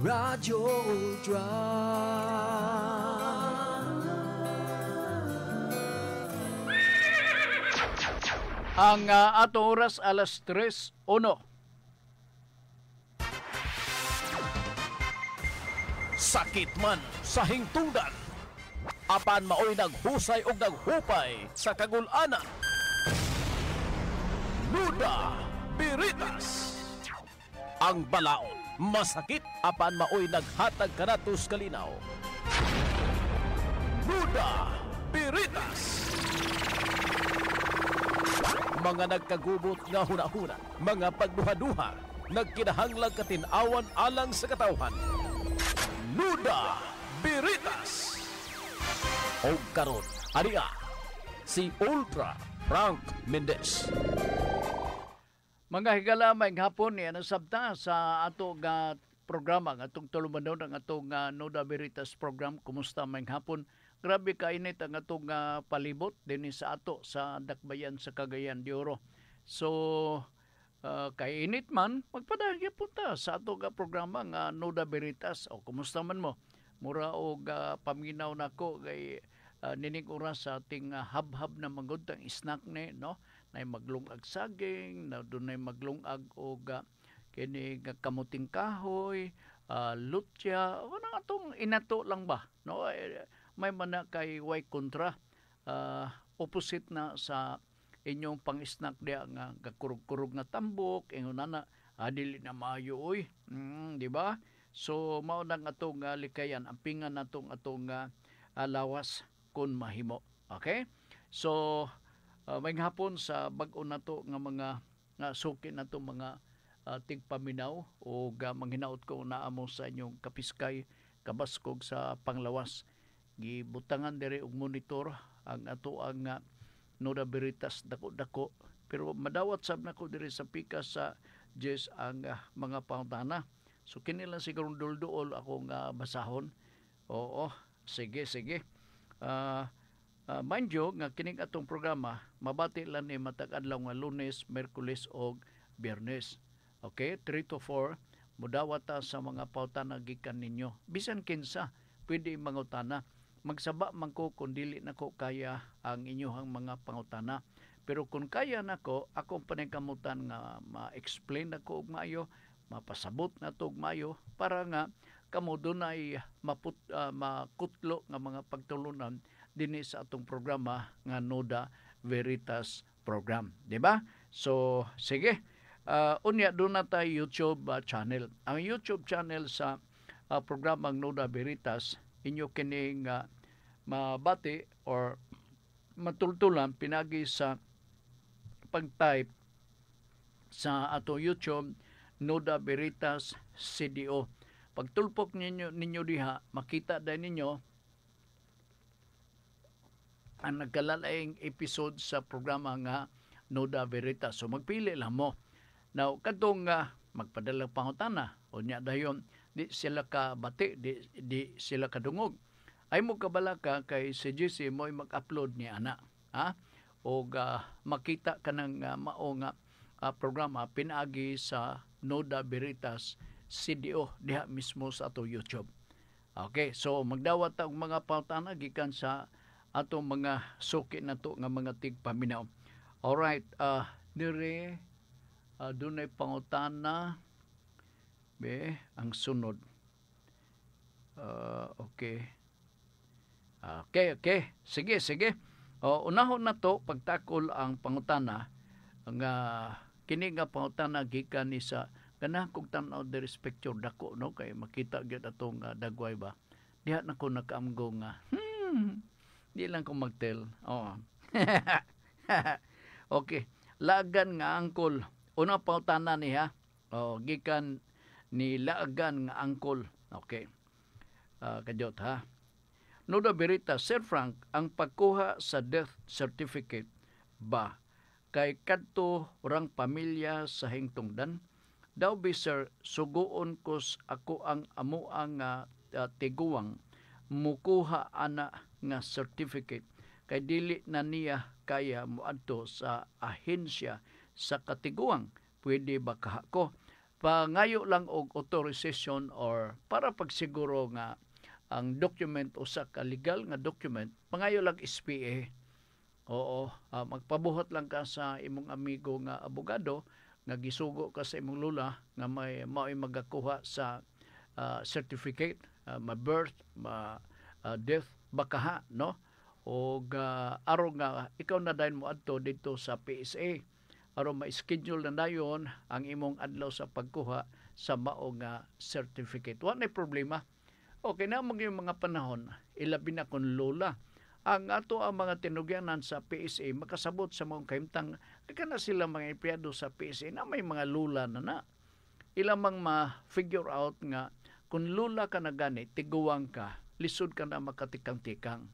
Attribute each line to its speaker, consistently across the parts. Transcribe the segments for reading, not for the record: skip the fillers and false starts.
Speaker 1: Radyo Ultra.
Speaker 2: Ang ato oras alas 3:01.
Speaker 3: Sakit man sa hingtungdan, apan maoy naghusay og naghupay sa kagul-anan. Nuda Biritas. Ang balaod masakit apan maoy naghatag kanatos kalinaw. Nuda Biritas. Mga nagkagubot nga hunahuna, mga pagduha-duha, nagkinahanglang katinawan alang sa katawhan. Nuda Biritas. O karon, ariya, si Ultra Frank Mendez.
Speaker 2: Mga higala may hapon niya nasabta sa ato nga programa nga atong tulumanon ang atong Nuda Biritas program. Kumusta may hapon? Grabe kainit ang atong palibot din sa ato sa Dakbayan sa Cagayan de Oro. So kainit man magpadagya punta sa ato nga programa nga Nuda Biritas. O kumusta man mo? Mura og paminaw nako kay nining oras sa ating hab-hab na magudtang snack ni no. Nay maglungag saging, na dunay maglungag og kini kamuting kahoy, lutya, ano atong inato lang ba no? May mana kay way kontra opposite na sa inyong pang-snack dia nga kakurog-kurog nga tambok ingon na dili na maayo oy di ba? So mao nang atong likayan ang pingan natong atong lawas kun mahimo. Okay? So may hapon sa bag-o nato nga mga suki nato mga tigpaminaw o manghinaot ko na amo sa inyong kapiskay kabaskog sa panglawas. Gibutangan diri og monitor ang ato ang Nuda Biritas dako-dako pero madawat sab nako diri sa pika sa Jess ang mga pangutana. So kini lang siguro dulduol ako nga basahon. Oo, sige. Mind you nga kining atong programa mabati lang ni matag adlaw nga Lunes, Miyerkules og Biyernes. Okay, 3 to 4 mudawat ta sa mga pautana gikan ninyo. Bisan kinsa pwede mangutana. Magsaba man ko kung dili nako kaya ang inyong mga pangutana. Pero kung kaya nako, akong paningkamutan nga ma-explain nako og maayo, mapasabot na to og maayo para nga kamo dunay makutlo nga mga pagtulunan dinhi sa atong programa nga Nuda Biritas program, di ba? So sige, unya doon na tayo YouTube channel. Ang YouTube channel sa programang Nuda Biritas inyo kining mabati or matultulan pinagi sa pag-type sa ato YouTube Nuda Biritas CDO. Pagtulpok ninyo diha, makita din ninyo ang nagkalalayang episode sa programa nga Nuda Biritas. So magpili lang mo. Now, kadtong magpadala pangutana, o niya dayon, di sila ka bati, di sila kadungog. Ay mo kabala ka kay si JC mo mag-upload ni ana. Ha? O makita ka ng mao nga programa pinagi sa Nuda Biritas CDO diha mismo sa ato YouTube. Okay, so magdawat ta og mga pangutana gikan sa ato mga suki nato nga mga tigpaminaw. Alright, dire dunay pangutana be ang sunod. Okay. Okay. Sige. Unahon na to pagtakol ang pangutana nga kini nga pangutana gikan ni sa kanang kog tan-aw diri picture dako no kay makita gyud atong dagway ba. Diha na ko nakaamgo nga. Di lang ko magtel. Oh. Okay. Lagan nga angkol. Una pangutana niya. Gikan ni Lagan nga angkol. Okay. Kajot ha. Nuda Biritas, Sir Frank, ang pagkuha sa death certificate ba kay kadto orang pamilya sa hingtungdan? Daw bi sir, suguon kos ako ang amo ang tiguang mukuha ana nga certificate kay dili na niya kaya moadto sa ahensya sa katiguang. Pwede ba kaha ko? pangayo lang og authorization or para pagsiguro nga ang document usa ka legal nga document, pangayo lang SPA. Oo, magpabuhat lang ka sa imong amigo nga abogado nga gisugo ka sa imong lula nga mao'y magakuha sa certificate, ma-birth, death, bakaha, no? O aron nga ikaw na dayon mo adto dito sa PSA aron ma-schedule na dayon ang imong adlaw sa pagkuha sa mao nga certificate. Wa problema. Okay na yung mga panahon, ilabi na kung lola. Ang ato ang mga tinugyanan sa PSA makasabot sa mga kahimtang na sila mga empleyado sa PSA na may mga lula na. Ilamang ma-figure out nga kung lula ka na gani, tiguwang ka, lisod ka na makatikang-tikang.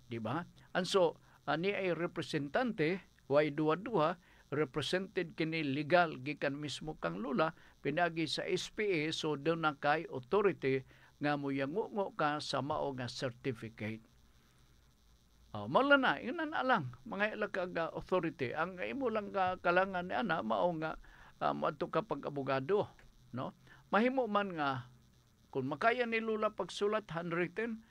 Speaker 2: Diba? And so, ni ay representante, way duwa-duwa, represented kini legal gikan mismo kang lula, pinagi sa SPA, so doon na kay authority nga mo yangungo ka sa mao nga certificate. Mala na, yun na lang, mga ilagag authority. Ang imo lang kalangan ni ana, mao nga maadto ka pag-abogado. No? Mahimo man nga, kung makaya ni lula pagsulat, handwritten,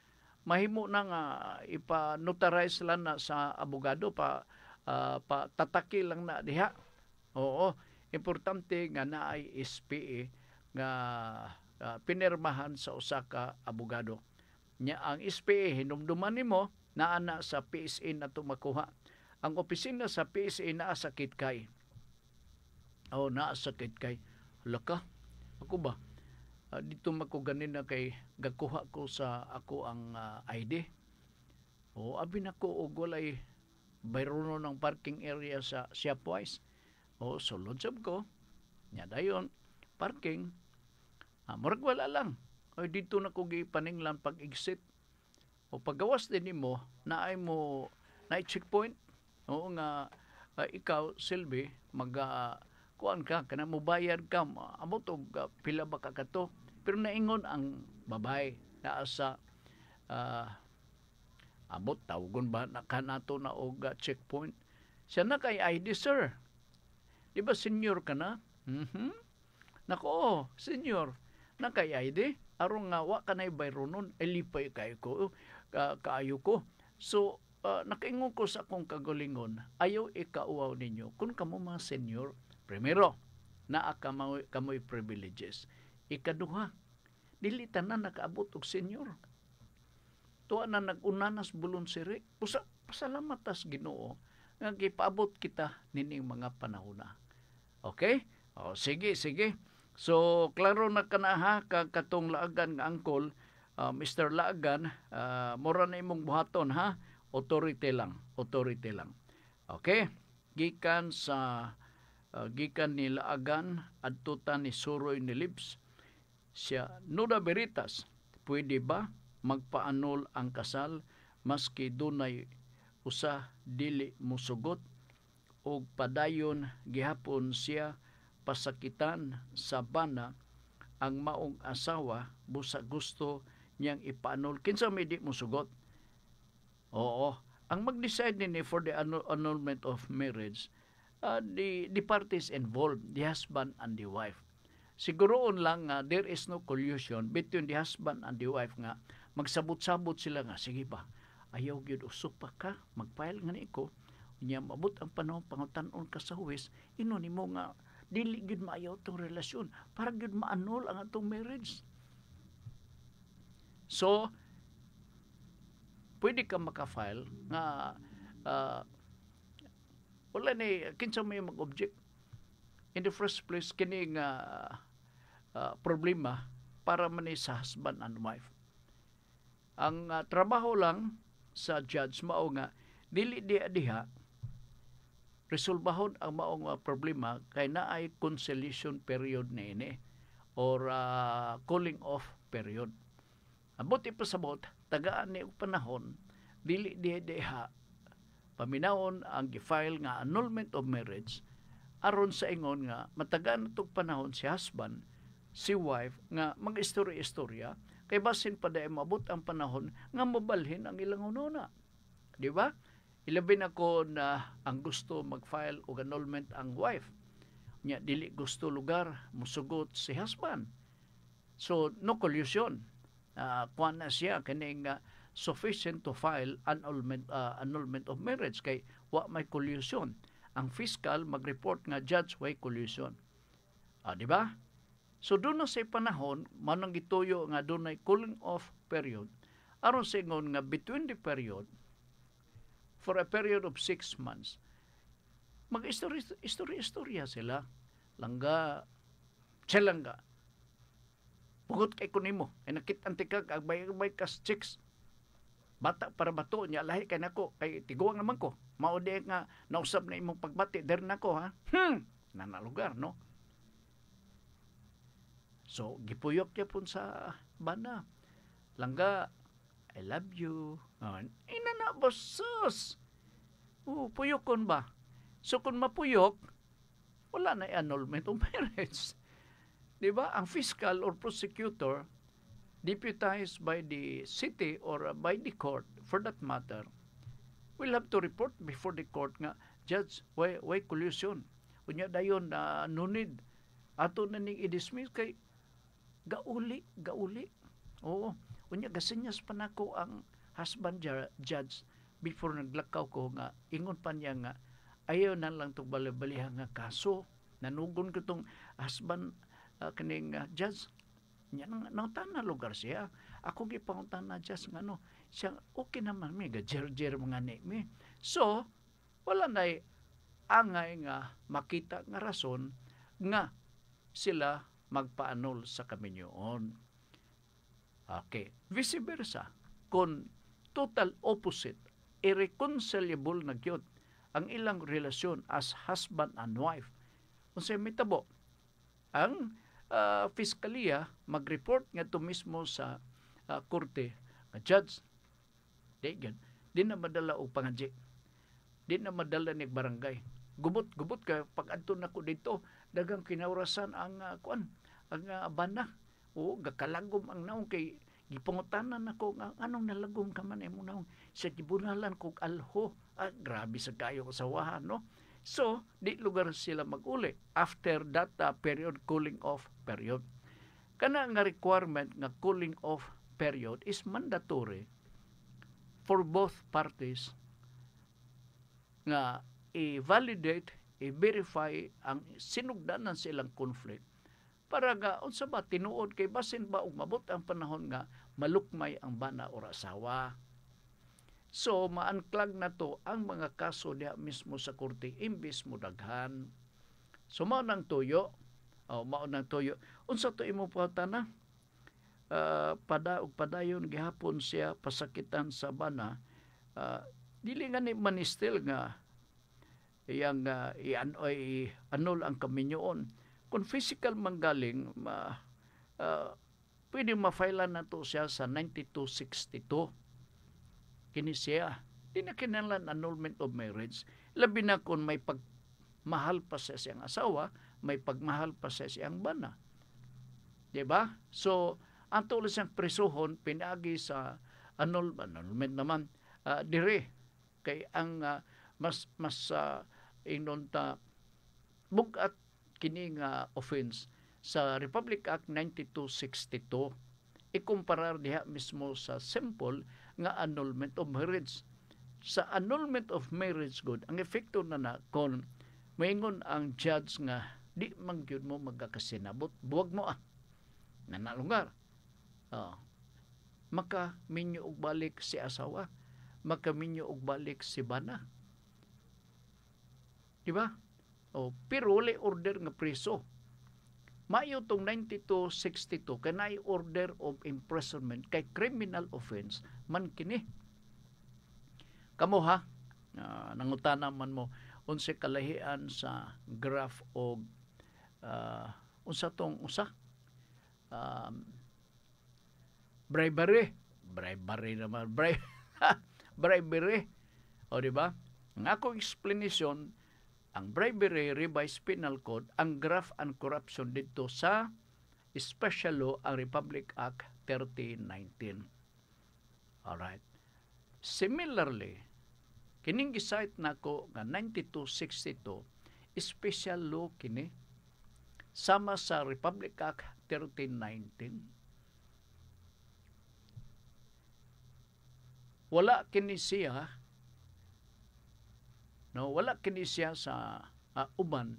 Speaker 2: mahimo na nga ipa-notarize lang na sa abogado tataki lang na diha. Oo, importante nga naay SPA nga pinirmahan sa usa ka abogado. Nya ang SPA hinumduman nimo naa na sa PSA na tumakuha. Ang opisina sa PSA naa sa Kitkay. Naa sa Kitkay. Laka, ako ba? Dito mako ganin na kay gakuha ko sa ako ang ID. Abi na ko og walay bayrono ng parking area sa Shopwise. Sulod sab ko. Nya dayon parking. Murag wala lang. Dito na ko gipaninglan pag-exit. Paggawas din nimo naay mo na checkpoint. Nga ikaw Silvi kuan ka kana mo bayad ka amot og pila ba ka kato. Pero naingon ang babay na sa abot tawgon ba na kanato na og checkpoint. Siya na kay ID sir. Di ba senior ka na? Nako, senior. Na kay ID aron nga wa kanay bayronon lipay kaayo ko. So nakaingon ko sa akong kagalingon, ayaw ikauaw ninyo kung kamo mga senior. Primero, naa kamoy privileges. Ikaduha, dili tanan nakaabot og senior. Tuwa na nagunanas bulon siri. Pasalamat tas Ginoo nga gipaabot kita nining mga panahona. Okay? Sige. So, klaro na kanaha katong Laagan nga angkol, Mr. Laagan, mura na imong buhaton ha. Authority lang. Okay? Gikan ni Laagan adtutan ni Suroy ni Libs. Siya, Nuda Veritas, pwede ba magpaanol ang kasal maski dunay usa dili musugot o padayon gihapon siya pasakitan sa bana ang maong asawa busa gusto niyang ipaanol kinsa may di musugot. Ang mag-decide nini for the annulment of marriage, the parties involved, the husband and the wife. Siguroon lang nga there is no collusion between the husband and the wife nga magsabot-sabot sila nga sige ba ayaw gyud usop pa ka magfile nga niko unya mabot ang panahon pangutan-on ka sa huwes ino nimo nga dili gyud maayaw tong relasyon para gyud maanol ang atong marriage. So pwede ka maka-file nga wala ni kinsa may mag-object. In the first place, kining problema para man sa husband and wife. Ang trabaho lang sa judge mao nga dili diha resolbahon ang maong problema kay naay conciliation period niini or cooling off period. Abot ipasabot tagaan ni og panahon dili diha paminawon ang gi-file nga annulment of marriage aron sa ingon nga matagaan natong panahon si husband, si wife nga mag-istorya-istorya kay basin pa dai mabot ang panahon nga mabalhin ang ilang ununa. Di ba? Ilabi na ko na ang gusto mag-file og annulment ang wife. nya dili gusto lugar musugot si husband. So no collusion. Kuan na siya kining sufficient to file annulment of marriage kay wa may collusion. Ang fiscal mag-report nga judge way collusion. Di ba? So doon na sa panahon manang gituyo nga doon ay cooling off period aron sa ingon nga between the period for a period of 6 months mag-istorya sila. Langga, langga. Pugot kay kunimo. Ay nakitanti ka, agbay kas chicks. Bata para bato niya, lahi kay nako. Kay tiguang naman ko. Maudi nga, nausap na imong pagbati. Der nako, ha? Nanalugar, no? So, gipuyok niya pun sa bana. Langga, I love you. Ina na, bosos. Puyokon ba? So kung mapuyok, wala na annulment of marriage. Diba? Ang fiscal or prosecutor, deputized by the city or by the court, for that matter, will have to report before the court nga, Judge, why collusion? Unya dayon na nunid. Ato na ning i-dismiss kay gauli. Oo. Unya gasinyas pa nako ang husband judge before naglakaw ko nga, ingon pa niya nga, ayaw na lang itong balibalihan nga kaso. Nanugon ko itong husband kaning judge. Yan nautan na lugar siya. Ako gipangutan na judge nga no. Siya, okay naman mi. Gajer-jer mga ni mi. So, wala na angay nga makita nga rason nga sila magpaanol sa kaminyoon. Okay. Vice versa. Kung total opposite, irreconcilable na gyud ang ilang relasyon as husband and wife. Unsay mitabo, ang piskalya mag-report nga to mismo sa korte nga judge, di na madala og pangadji, di na madala ni barangay. Gubot ka pag adto nako dito, dagang kinaurasan ang bana. O gakalagom ang naong kay gipangutanan nako nga anong nalagom ka man imo naong sa gibunalan kog alho. Grabe sa kayo kasawahan, no? So, di lugar sila mag-uli after that period, cooling off period. Kana nga requirement nga cooling off period is mandatory for both parties nga i-validate, i-verify ang sinugdanan silang conflict para nga unsa ba tinuod kay basin ba og mabot ang panahon nga malukmay ang bana or asawa. So, maanklag na to ang mga kaso diha mismo sa korte imbis mo daghan. So, mao nang tuyo. Unsa to imo pangutana? Padayon gihapon siya pasakitan sa bana. Dili nga ni manistil nga iyang i-annul ang kaminyoon. Kung physical manggaling, pwede ma-filean na to siya sa 9262. Kini siya. Di na kinahanglan annulment of marriage. Labi na kung may pagmahal pa sa siyang asawa, may pagmahal pa sa siyang bana. Diba? So, ang tuloy siyang presuhon, pinagi sa annulment naman, dire. Kay ang mas inunta bugat kining offense sa Republic Act 9262 ikumparar diha mismo sa simple nga annulment of marriage. Sa annulment of marriage good, ang epekto na kung maingon ang judge nga di man gyud mo magkakasinabot, buwag mo nanalungar. Makaminyo og balik si asawa, makaminyo og balik si bana. Di ba? Pero wala order nga preso. Mayo tong 9262 kanay order of imprisonment kay criminal offense man kini. Kamo ha, nangutana man mo unsa kalahian sa graph og unsa tong bribery naman bribery. O di ba? Ang akong explanation, ang bribery revised penal code, ang graft and corruption dito sa special law ang Republic Act 3019. Alright. Similarly, kining gisite nako nga 9262 special law kini sama sa Republic Act 1319. Wala kini siya sa uban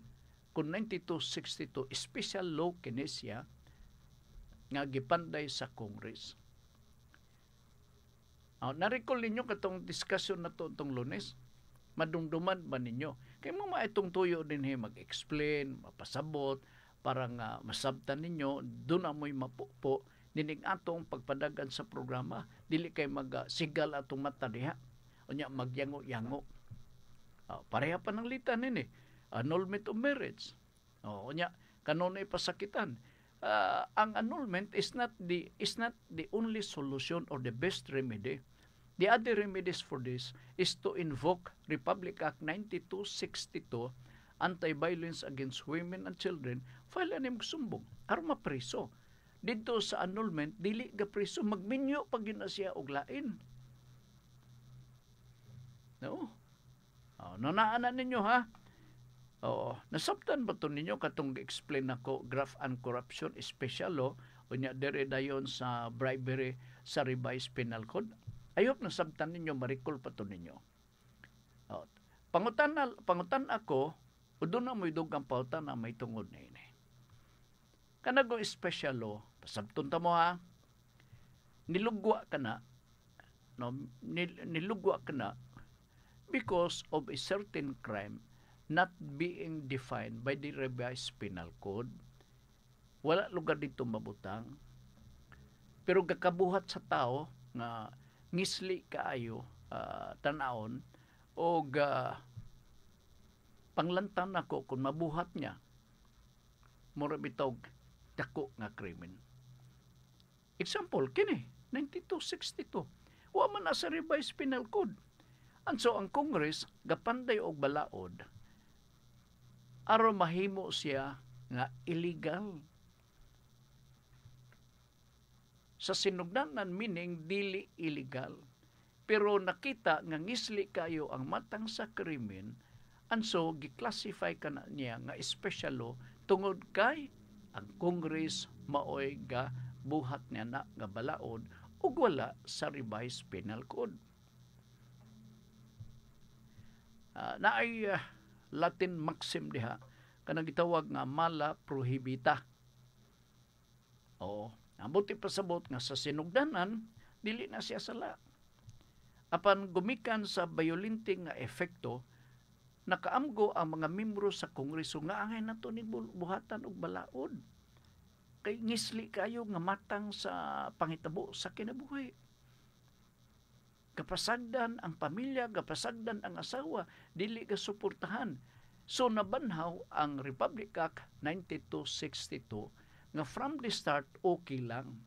Speaker 2: kung 9262 special law kini siya nga gipanday sa Congress. Na-recall ninyo katong discussion na to itong Lunes? Madumduman ba ninyo? Kaya mo maitong tuyo din mag-explain, mapasabot, para nga masabtan ninyo, doon amoy mapupo, dinig atong pagpadagan sa programa, dili kay magsigal atong mata diha, o niya magyango-yango. Pareha pa ng litan nini, annulment of marriage. O niya, kanunay pasakitan. Ang annulment is not the only solution or the best remedy. The other remedies for this is to invoke Republic Act 9262, Anti-Violence Against Women and Children, file anim sumbong, aron mapreso. Dito sa annulment, dili ga preso, magminyo pag yun na siya og lain. No? Nanaanan ninyo ha? Nasabtan ba ito ninyo katong explain ako graft and corruption special law o niya dere dayon sa bribery sa revised penal code? I hope nasabtan ninyo, marikol pa ito ninyo. Pangutan ako, o doon na mo idugang pautan na may tungod na ini. Kanago special law, pasabton ta mo ha, nilugwa ka na, nilugwa ka na because of a certain crime not being defined by the revised penal code. Wala lugar dito mabutang. Pero gakabuhat sa tao nga ngisli kaayo tanaon o panglantan ako kung mabuhat niya mura bitog dako nga krimen. Example, kini 9262. Wa man na sa revised penal code. So ang Congress gapanday og balaod aron mahimo siya nga illegal. Sa sinugdanan meaning dili illegal. Pero nakita nga ngisli kayo ang matang sa krimen, so gi-classify ka na niya nga special law tungod kay ang Congress maoy ga buhat niya na nga balaod ug wala sa revised penal code. Naay Latin maxim diha kanang gitawag nga mala prohibita. Buti pasabot nga sa sinugdanan dili na siya sala. Apan gumikan sa violente nga efekto, nakaamgo ang mga membro sa Kongreso nga angay nato ni buhatan og balaod. Kay ngisli kayo nga matang sa pangitabo sa kinabuhi. Kapasagdan ang pamilya, kapasagdan ang asawa, dili ka suportahan. So nabanhaw ang Republic Act 9262 nga from the start okay lang.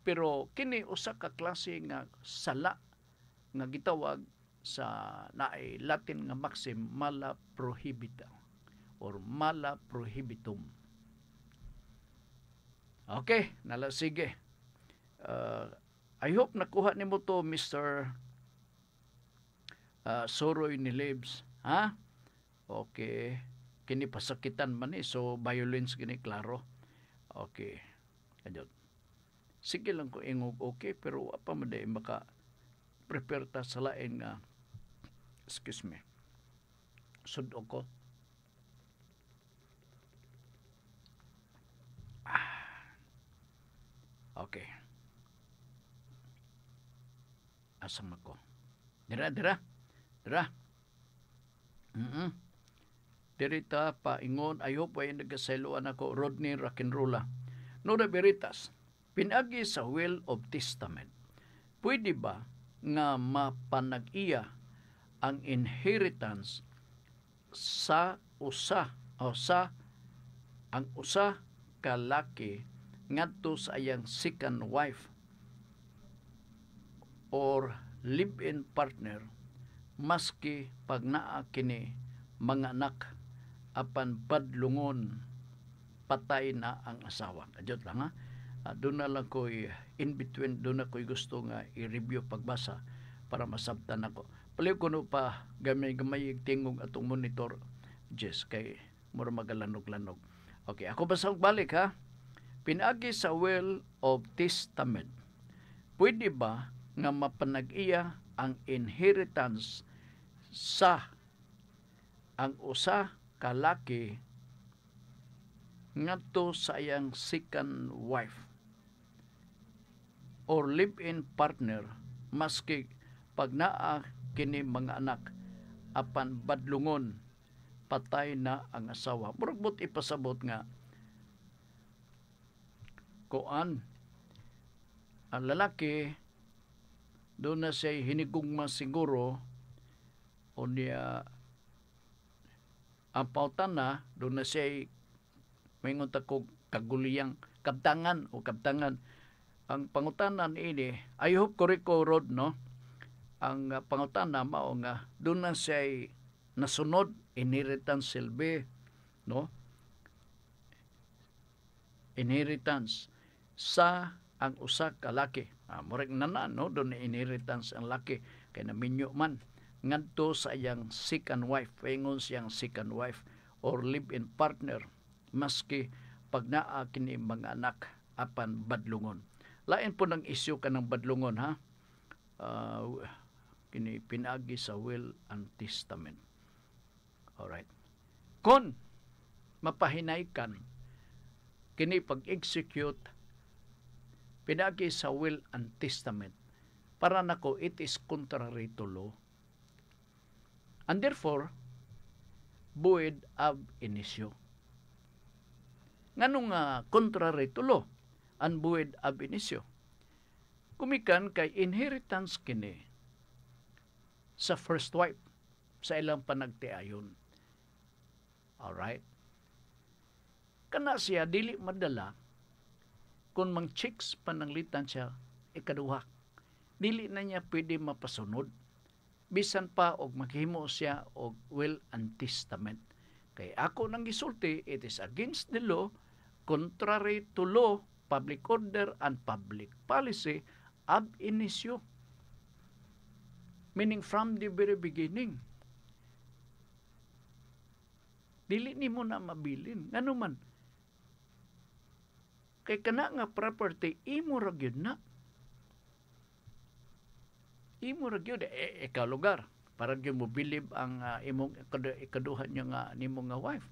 Speaker 2: Pero kini usa ka klase nga sala nga gitawag sa naay Latin nga maxim mala prohibita or mala prohibitum. Okay, sige. I hope nakuha nimo to Mr. Soroy ni Libs, ha? Okay. Kini pasakitan man so violence gini klaro. Okay. Adyo. Sige lang ko ingog okay pero apa man day maka prepare ta sa lain nga excuse me. Sudok ko. Okay. Asam ako. Dira. Dirita paingon, I hope ay nagaseloan ako, Rodney Rock'n'Rolla. No na veritas, pinagi sa will of testament. Pwede ba nga mapanag-iya ang inheritance sa ang usa ka laki ngadto sa iyang second wife or live-in partner maski pag naa kini mga anak apan padlungon patay na ang asawa. Kadiyot lang ha. Doon na lang ko'y in between, doon na ko'y gusto nga i-review pagbasa para masabtan ako. Paliw ko no pa gamay tingog atong monitor Jess kay mura magalanog-lanog. Okay, ako basag balik ha. Pinagi sa will of testament. Pwede ba nga mapanag-iya ang inheritance sa ang usa ka laki ngadto sa iyang second wife or live-in partner maski pag naa kini mga anak apan badlungon patay na ang asawa. Murag but ipasabot nga kuan ang lalaki doon na siya hinigugma siguro o niya ang pautan na doon na siya mayingon ta kog kaguliyang kabtangan o kabtangan. Ang pangutanan ini, I hope correct ko Rod, no? Ang pangutana mao nga doon na siya nasunod inheritance silbi, no? Inheritance sa ang usa ka laki. Murag nana, no? Doon na inheritance ang laki kay naminyo man ngadto sa iyang second wife, paingon siyang second wife or live-in partner maski pag naa kini mga anak apan badlungon. Lain po ng isyu kanang badlungon ha. Kini pinagi sa will and testament. Alright. Kon mapahinaykan kini pag-execute pinagi sa will and testament, para nako it is contrary to law. And therefore, void ab initio. Nganong contrary to law and void ab initio? Kumikan kay inheritance kini sa first wife sa ilang panagtiayon. Alright? Kana siya dili madala kung mang chicks pananglitan siya ikaduha. Dili na niya pwede mapasunod. Bisan pa og maghimo siya og will and testament. Kay ako nang gisulti, it is against the law, contrary to law, public order, and public policy ab initio. Meaning from the very beginning. Dili nimo na mabilin. Ngano man? Kay kana nga property, imo ra gyud na. Imo ra gyud ikaw lugar para gyud mo believe ang imong ikaduha niya nga nimo nga wife.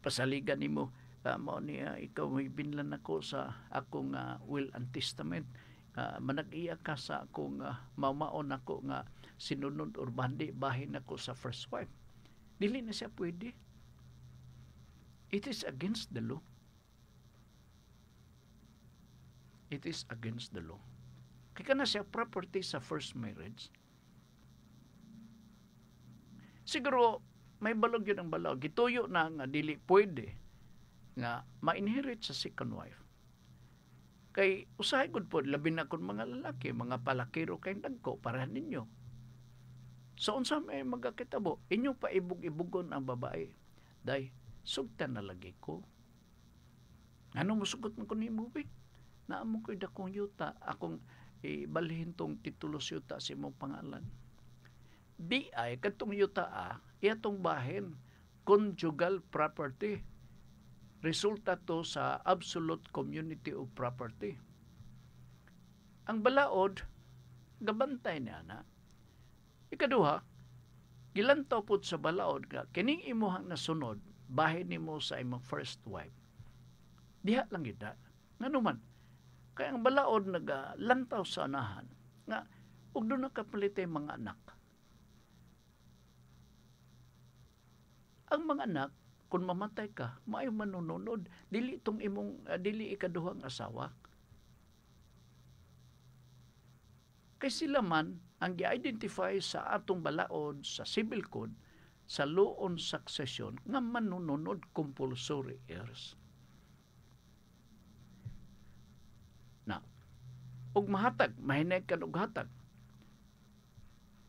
Speaker 2: Pasaligan nimo mao niya ikaw may binlan ako sa akong will and testament. Manag-iya ka sa akong mamaon ako nga sinunod or bandi bahin ako sa first wife. Dili na siya pwede. It is against the law. It is against the law. Kaya na siya property sa first marriage. Siguro may balog yun ang balog. Gituyo na nga dili pwede nga ma-inherit sa second wife. Kay usahay gud po labi na kun mga lalaki, mga palakiro kay dagko para ninyo. So unsa may magakitabo, inyo pa ibug-ibugon ang babae. Day, sugtan na lagi ko. Ano mo sugot man ko nimo be? Naamo ko'y dakong yuta, akong ibalhin tong titulos yuta sa imong pangalan. Di ay, katong yuta iyatong bahin, conjugal property. Resulta to sa absolute community of property. Ang balaod, gabantay niya na. Ikaduha, gilantaw po sa balaod ka, kining imuhang nasunod, bahin nimo sa imong first wife. Diha lang kita. Nga naman, kaya ang balaod nagalantaw sa anahan, nga, huwag doon nakapalitay mga anak. Ang mga anak, kung mamatay ka, maayo manununod. Dili itong imong, dili ikaduhang asawa. Kay sila man, ang i-identify sa atong balaod, sa civil code, sa law on succession, nga manununod compulsory heirs. Na, ug mahatag, mahinay ka og hatag.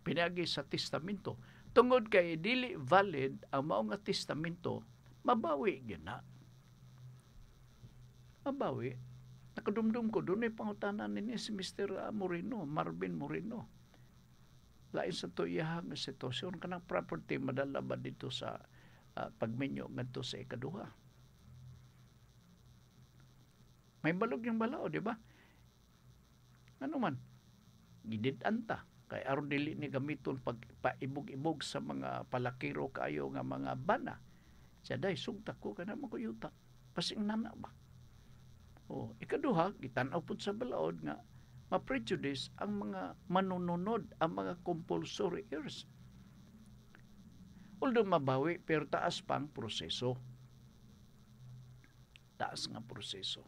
Speaker 2: Pinagi sa testamento. Tungod kay dili valid ang mao nga testamento, mabawi gyud na. Mabawi. Nakadumdum ko doon ay pangutanan ni si Mr. Moreno, Marvin Moreno. Lain sa to iyahang sitwasyon kanang property madala ba dito sa pagmenyo ngadto sa ikaduha. May balog yung balao, di ba? Ano man, gidid-anta. Kay aron dili ni gamiton pag paibog-ibog sa mga palakiro kayo nga mga bana. Siya day sugta ko kana mo kuyuta. Pasing nana ba? O, ikaduha, gitan-aw pud sa balaod nga ma-prejudice ang mga manununod, ang mga compulsory heirs. Although mabawi, pero taas pang proseso. Taas nga proseso.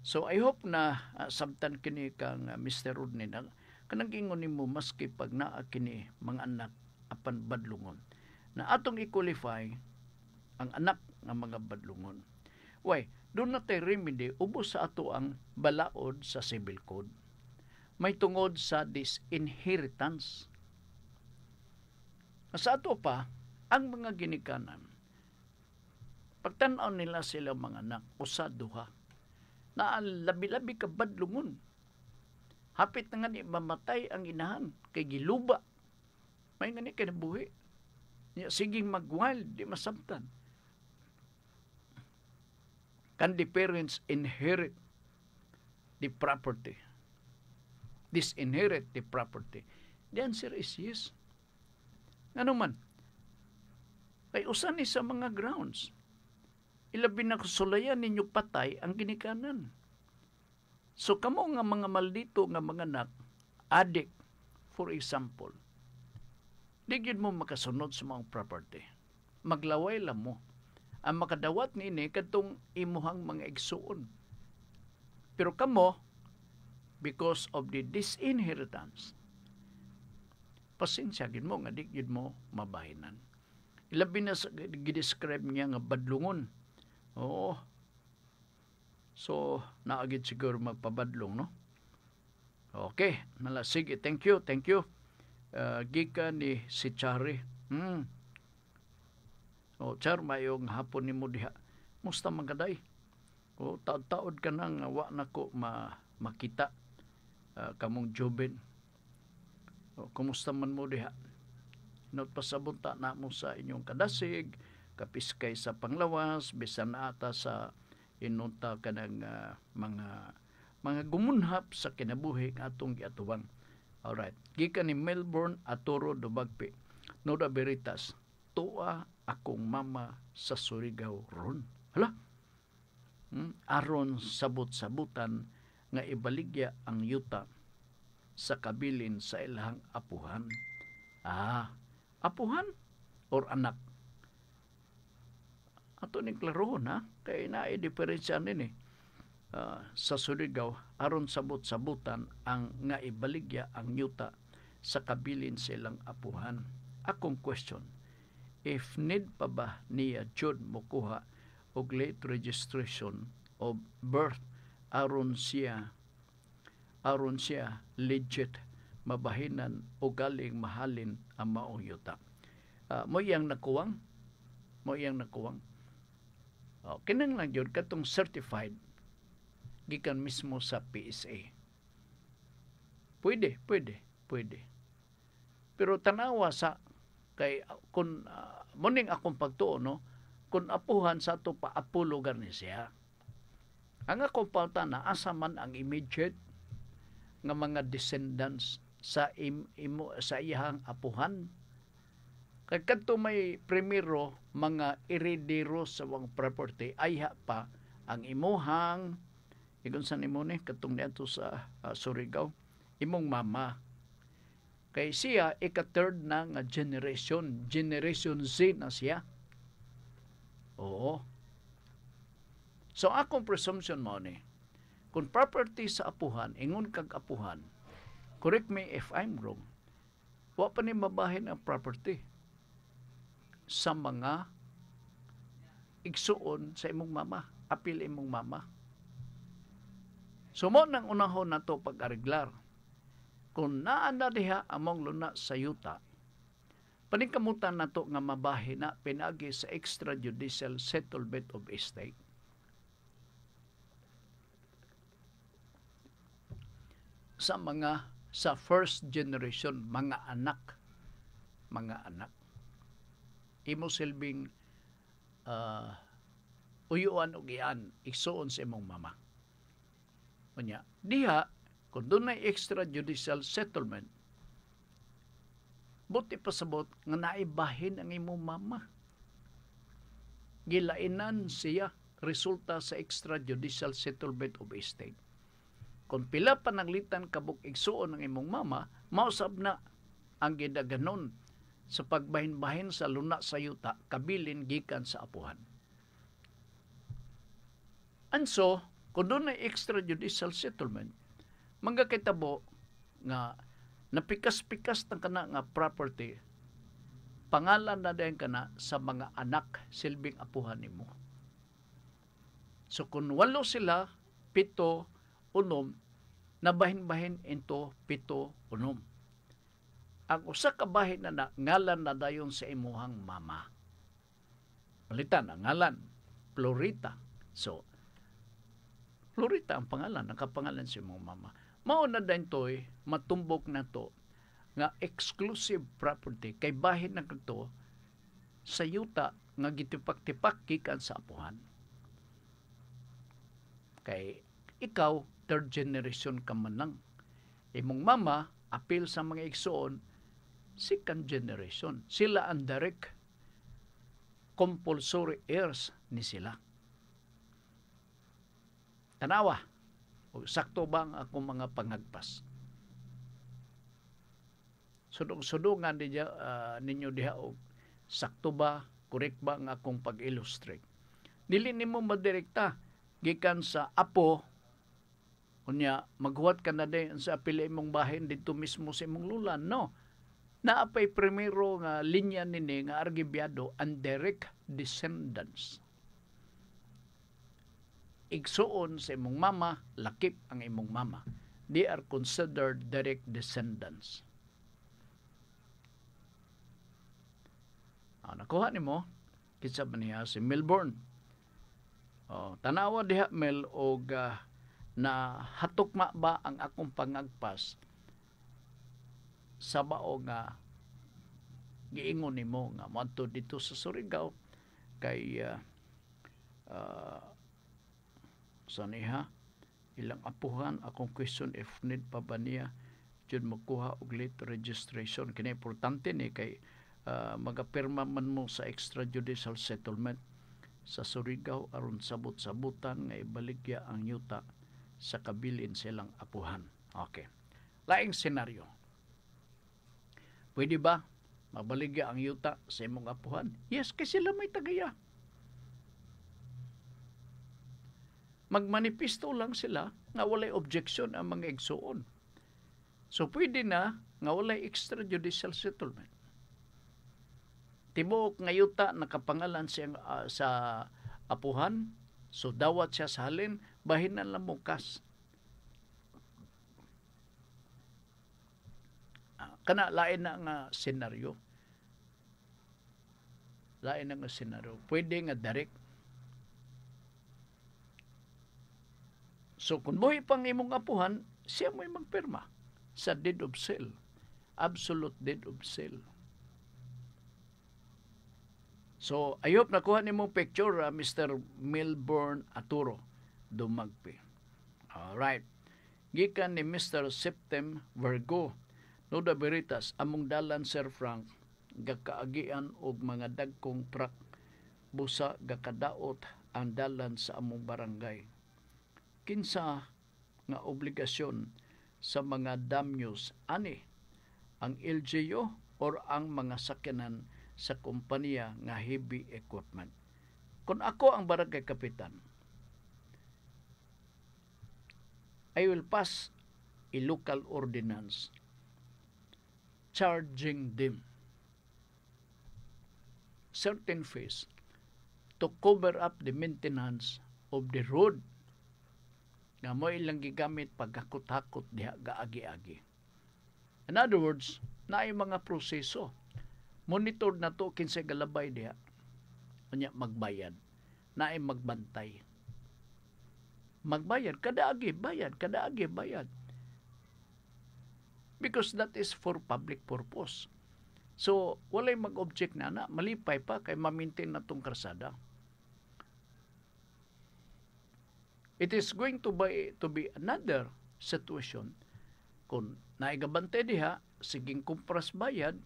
Speaker 2: So I hope na sabtan kini kang Mr. Rodney na kanang ingon nimo maski pag naa kini mga anak apan badlungon na atong i-qualify ang anak nga mga badlungon. Why? Doon na tayo remedy ubos sa ato ang balaod sa civil code. May tungod sa disinheritance. Sa ato pa, ang mga ginikanan, pagtanaw nila sila mga anak, usa duha, na labi-labi ka badlungon. Hapit na nga ni mamatay ang inahan, kay giluba. May nga ni kinabuhi. Siging mag-wild, di masabtan. Can the parents inherit the property? Disinherit the property? The answer is yes. Ano man? Kay usan ni sa mga grounds. Ilabi na kusulayan ninyo patay ang ginikanan. So kamo nga mga maldito nga mga anak, adik, for example, di gyud mo makasunod sa mga property. Maglaway lang mo. Ang makadawat nini kadtong imuhang mga igsuon. Pero kamo, because of the disinheritance, pasensya gid mo nga di gid mo mabahinan. Ilabi na gidescribe niya nga badlungon. Oo. So, naagid siguro magpabadlong, no? Okay. Sige, thank you. Gikan ni si Chari. O, Char, mayong hapon ni mo diha. Musta magaday? O, taod-taod ka nang wa na ko makita kamong Joben. O, kumusta man mo diha? Not pasabunta na mo sa inyong kadasig, kapiskay sa panglawas, bisan ata sa inunta ka ng mga gumunhap sa kinabuhi ng atong giatuwang. Alright. Gikan ni Melbourne Atoro Dubagpi. Noda Veritas, tuwa akong mama sa Surigao ron. Hala? Aron sabot-sabutan nga ibaligya ang yuta sa kabilin sa ilahang apuhan. Apuhan or anak? Ato ni klaro na, kaya na-diferensya nini. Sa Surigao, aron sabot-sabutan ang nga ibaligya ang yuta sa kabilin silang apuhan. Akong question, if need pa ba niya jud mokuha og late registration of birth aron siya legit mabahinan o galing mahalin ang maong yuta. Mo iyang nakuwang. Kinang lang yun katong certified gikan mismo sa PSA. Pwede. Pero tanawa sa kay kun muning akong pagtuo, no, kung apuhan sa to paapo lugar ni siya. Ang akong pauta na asa man ang immediate nga mga descendants sa iyang apuhan. Kay kadto may primero mga heredero sa wang property ayha pa ang imuhang igon sa nimo ni katong niadto sa Surigao imong mama. Kay siya ika-third na nga generation Z na siya. Oo. So akong presumption mo ni kung property sa apuhan, ingon kag apuhan, correct me if I'm wrong, wa pa ni mabahin ang property sa mga igsuon sa imong mama, apil imong mama. So mo nang unahon na to pag-ariglar. Kung naanda diha among luna sa yuta, paningkamutan na to nga mabahin na pinagi sa extrajudicial settlement of estate. Sa first generation, mga anak. Imo silbing uyuan og iyan, igsuon sa imong mama. Unya, diha, kung doon na extrajudicial settlement, buti pasabot nga naibahin ang imong mama. Gilainan siya resulta sa extrajudicial settlement of estate. Kung pila pananglitan kabuk igsuon ng imong mama, mausab na ang gidaganon sa pagbahin-bahin sa luna sa yuta, kabilin gikan sa apuhan. Anso, kung doon na extrajudicial settlement, manggakitabo nga napikas-pikas ng kana nga property, pangalan na din kana sa mga anak silbing apuhan nimo. So kung 8 sila, 7, 6, nabahin-bahin into 7, 6. Ang usa ka bahin na ngalan na dayon sa imuhang mama. Palitan ang ngalan, Florita. So, Florita ang pangalan, nakapangalan sa imong mama. Mao na din to'y matumbok na to nga exclusive property kay bahin na to sa yuta nga gitipak-tipak gikan sa apuhan. Kay ikaw, third generation ka man lang. Imong mama, apil sa mga igsoon, second generation. Sila ang direct compulsory heirs ni sila. Tanawa, o sakto ba ang akong mga pangagpas? Sudong-sudungan ninyo diha og sakto ba, correct ba ang akong pag-illustrate? Dili nimo madirekta gikan sa apo, unya maghuwat ka na din sa apil imong bahin dito mismo sa imong lula. No. Naapay primero nga linya nini nga argibyado ang direct descendants. Igsuon sa imong mama, lakip ang imong mama. They are considered direct descendants. Nakuha nimo kinsa man niya si Melbourne. Tanawa diha Mel og na hatukma ba ang akong pangagpas sa bao nga giingon nimo nga moadto dito sa Surigao kay saniha ilang apuhan akong question if need pa ba niya jud magkuha og late registration. Kini importante ni kay magapirma man mo sa extrajudicial settlement sa Surigao aron sabot-sabutan nga ibaligya ang yuta sa kabilin silang apuhan. Okay. Laing senaryo. Pwede ba mabaligya ang yuta sa imong apuhan? Yes, kasi sila may tagaya. Magmanipisto lang sila nga walay objection ang mga igsuon. So pwede na nga walay extrajudicial settlement. Tibuok nga yuta nakapangalan siya sa apuhan, so dawat siya sa halin, bahinan lang mukas. Kana lain na nga senaryo. Lain na nga senaryo. Pwede nga direct. So kung buhi pang imong apuhan, siya mo'y magpirma sa deed of sale. Absolute deed of sale. So, I hope nakuha ni mong picture, Mr. Melbourne Aturo, Dumagpi. Alright. Gikan ni Mr. Septem Virgo, Nuda Veritas, among dalan Sir Frank, gakaagian og mga dagkong prak, busa gakadaot ang dalan sa among barangay. Kinsa nga obligasyon sa mga damyos ani, ang LGU or ang mga sakyanan sa kompanya nga heavy equipment. Kung ako ang barangay kapitan, I will pass a local ordinance charging them certain fees to cover up the maintenance of the road nga mo ilang gigamit pagkakot-hakot diha gaagi-agi. In other words, naay mga proseso. Monitor na to kinsay galabay diha. Unya magbayad. Naay magbantay. Magbayad kadaagi bayad, kadaagi bayad. Because that is for public purpose. So, walay mag-object na malipay pa kay ma-maintain na tong karsada. it is going to be another situation kung naigabante diha, siging kumpras bayad,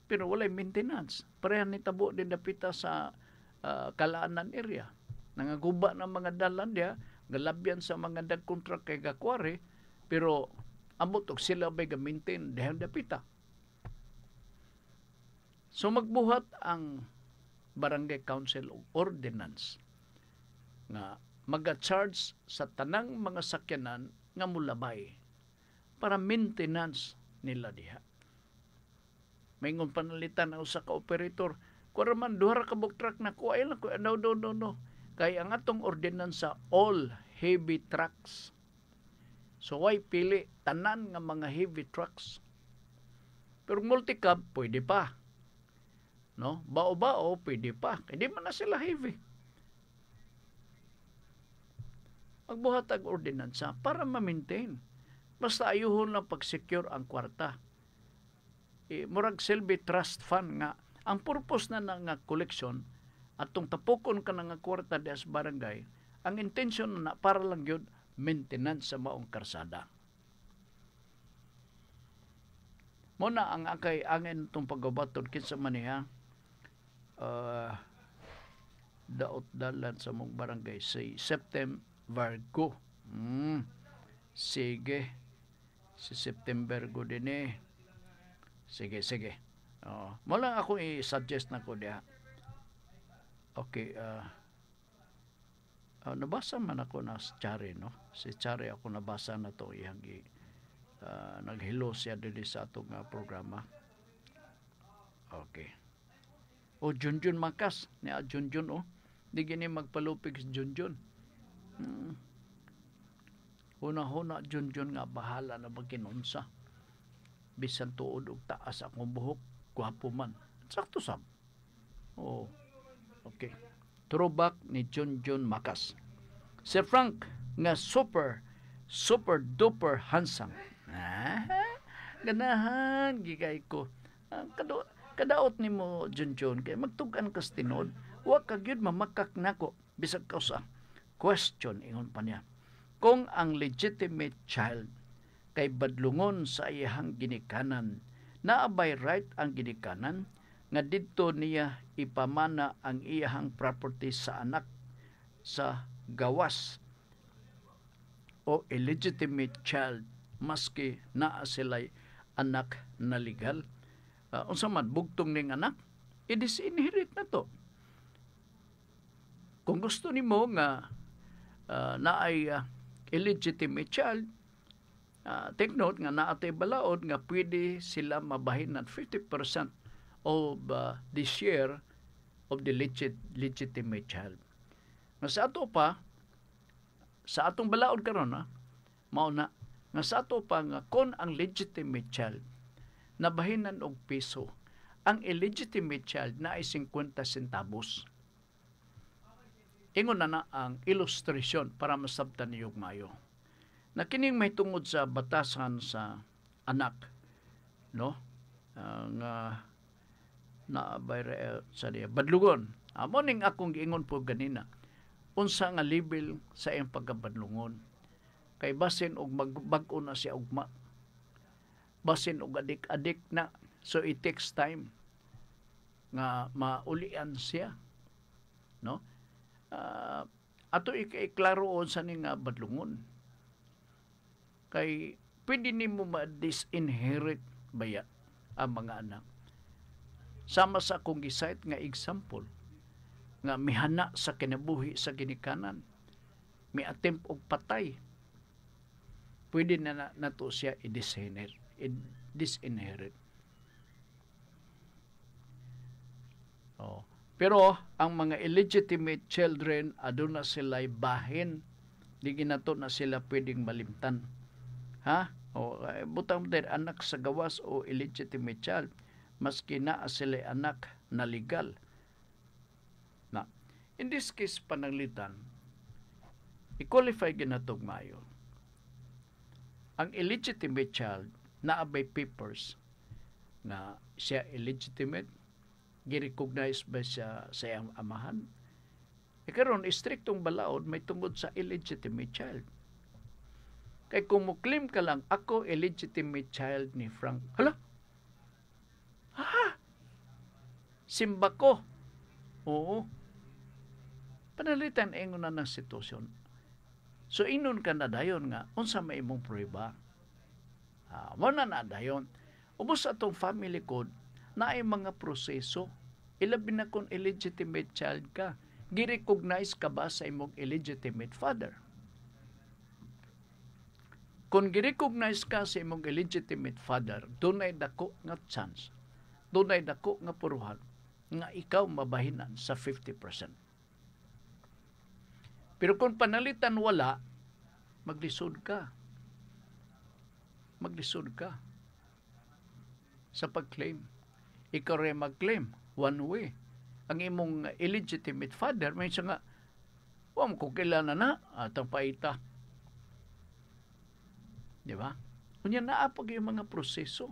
Speaker 2: pero walay maintenance. Parehan ni tabo din dapita sa kalaanan area. Nangaguba ng mga dalan diha, galabyan sa mga nag-contract kay Gakwari, pero amot og sila may ga-maintain diha dapita. So magbuhat ang Barangay Council og ordinance nga maga-charge sa tanang mga sakyanan nga mulabay para maintenance nila diha. Maingon panalitan ang usa ka operator, kuwara man duha ra ka bug truck na ko ay lang ko no. Kay ang atong ordinansa all heavy trucks. So why pili tanan nga mga heavy trucks. Pero multi-cab pwede pa. No? Bao-bao pwede pa. Kaya di man na sila heavy. Magbuhat ang ordinansa para ma-maintain. Basta ayuhon lang pag-secure ang kwarta. Murag silbi trust fund nga. Ang purpose na nga collection, atong tapokon ka na nga kwarta di as barangay, ang intention na para lang yun, maintenance sa maong karsada. Muna ang akay angin itong pagbabatod kinsa maniha, daot dalan sa mong barangay si September go. Sige. Si September go din eh. Sige. Mo lang ako i-suggest na ko diha. Okay, nabasa man ako na si Chari, no? Si Chari ako nabasa na to iyang naghilo siya dili sa atong programa. Okay. O Junjun Makas, ni Junjun oh. Di gini magpalupig si Junjun. Huna Junjun nga bahala na magkinunsa. Bisan tuod og taas akong buhok, gwapo man. Sakto sab. Oh. Okay. Throwback ni Junjun Makas. Si Frank nga super duper handsome. Ganahan gigay ko. Kadaot ni mo Junjun kay magtugan kas tinod, wa ka gyud mamakak nako bisag ka sa question ingon pa niya. Kung ang legitimate child kay badlungon sa iyang ginikanan, naabay right ang ginikanan nga didto niya ipamana ang iyang property sa anak sa gawas o illegitimate child maski naa sila'y anak na legal. Unsa man bugtong ning anak, i-disinherit na to. Kung gusto nimo nga naay illegitimate child, take note nga naatay balaod nga pwede sila mabahin ng 50% of the share of the legitimate child. Nga sa ato pa, sa atong balaod karon mao na nga sa ato pa nga kon ang legitimate child nabahinan og piso, ang illegitimate child na ay 50 centavos. Ingon na ang illustration para masabtan niyo mayo. Na kining may tungod sa batasan sa anak, no? Nga naabay sa diya badlungon. Amo ning akong giingon po ganina. Unsa nga level sa iyang pagkabadlungon. Kay basin og bag-o na siya ugma. Basin og adik-adik na. So it takes time nga maulian siya. No? Ato iklaroon sa ning badlungon. Kay pwede nimo ma-disinherit baya ang mga anak. Sama sa akong gisite nga example nga mihana sa kinabuhi sa ginikanan, mi attempt og patay, pwede na nato siya i-disinherit. Pero ang mga illegitimate children aduna sila'y bahin, di ginato na sila pwedeng malimtan. Butang din anak sa gawas o illegitimate child, maski na sila anak na legal. Na, in this case, pananglitan, i-qualify ginatog mayo. Ang illegitimate child naabay papers na siya illegitimate, girecognize ba siya sa iyang amahan, Karon istriktong balaod may tungod sa illegitimate child. Kay kung mo claim ka lang, ako illegitimate child ni Frank. Hala? Ha? Simba ko. Oo. Panalitan ingon na ng sitwasyon. So inon ka na dayon nga, unsa may imong prueba. Mo na dayon. Ubos atong family code, na ay mga proseso. Ilabi na kung illegitimate child ka. Gi-recognize ka ba sa imong illegitimate father? Kung gi-recognize ka sa imong illegitimate father, dunay dako nga chance, dunay dako nga puruhan nga ikaw mabahinan sa 50%. Pero kung panalitan wala, maglisod ka. Maglisod ka sa pag-claim. Ikaw rin mag-claim one way. Ang imong illegitimate father, may isa nga, huwag ko kilala na, atang paita. Di ba? Kunya naapag yung mga proseso.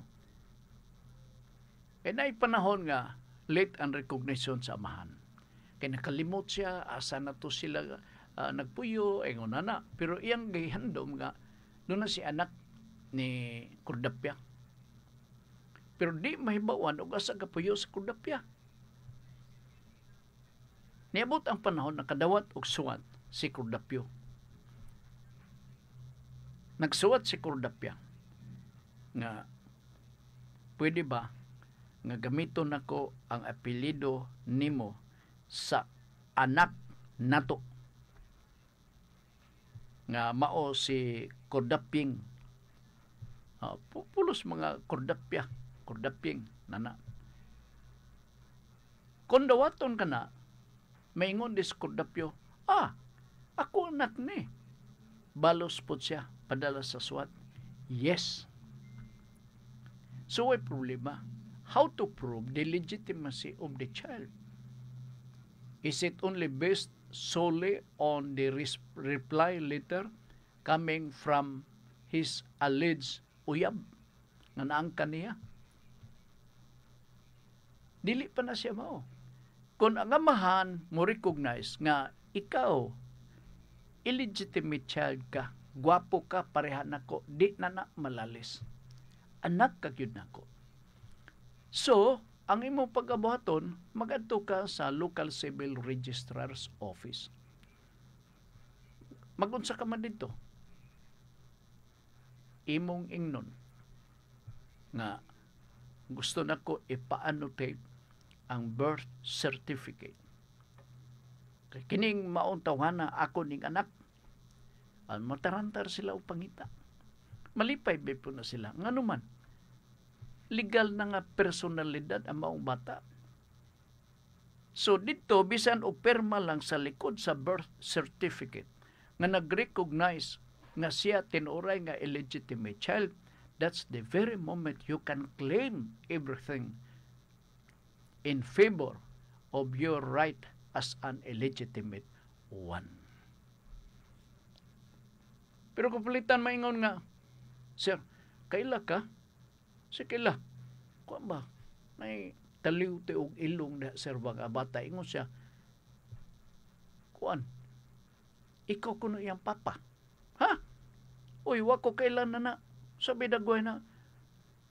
Speaker 2: Kaya na panahon nga, late ang recognition sa amahan. Kaya nakalimot siya, asa na to sila nagpuyo, ingon na. Pero iyang gihandom nga, doon na si anak ni Cordapia. Pero di mahibawan o asa kapuyo sa Cordapia. Niabot ang panahon na kadawat og suwat si Cordapio. Nagsuwat si Cordapia nga pwede ba nga gamiton nako ang apelyido nimo sa anak nato nga mao si Cordaping. Pulos mga Cordaping nana. Kung dawaton ka na, maingon dis Cordapio, ako anak ni. Balos po siya, padala sa SWAT. Yes. So, may problema. How to prove the legitimacy of the child? Is it only based solely on the reply letter coming from his alleged uyab nga naangkan niya? Dili pa na siya mao. Kung ang amahan mo recognize nga ikaw illegitimate child ka, gwapo ka, pareha nako, di na malalis. Anak ka gyud nako. So, ang imong pag-abuhaton, magadto ka sa local civil registrar's office. Magunsa ka man dito. Imong ingnon nga gusto nako ipa-annotate ang birth certificate. Kining mauntaw na ako ning anak. Matarantar sila o pangita. Malipay ba po na sila. Nga naman, legal na nga personalidad ang maong bata. So dito, bisan o perma lang sa likod sa birth certificate nga nag-recognize nga siya tinuray nga illegitimate child, that's the very moment you can claim everything in favor of your right as an illegitimate one. Pero kapulitan maingon nga, sir, kaila ka? Si kaila. Kuha ba? May taliw ti og ilong na sir baga bata. Ingon siya, kuan, ikaw kuno iyang papa. Ha? Uy, wako kailan na. Sabi dagway na,